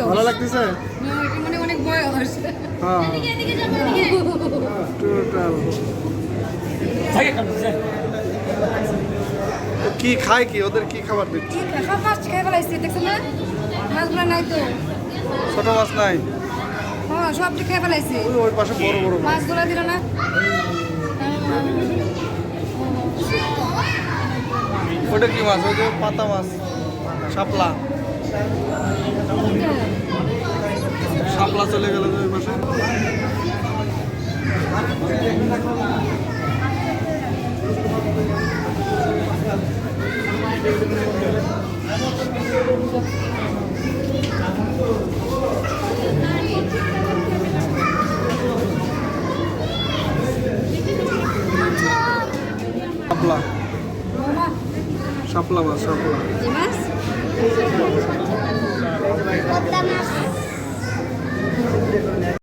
ভালো লাগতেছে? অনেক বয়স। হ্যাঁ টোটাল কি খায়, কি ওদের কি খাবার দিচ্ছে? সব মাছ খেয়ে ফেলাইছি, দেখছেন না? মাছগুলো নাই তো। ছোট মাছ নাই? হ্যাঁ সবটি খেয়ে ফেলাইছি। ওই পাশে বড় বড় মাছ। মাছগুলো দিল না। ওটা কি মাছ? ওই যে পাতা মাছ, শাপলা। শাপলা চলে গেল ওই পাশে। শাপলা, শাপলা মাছ, শাপলা মাছ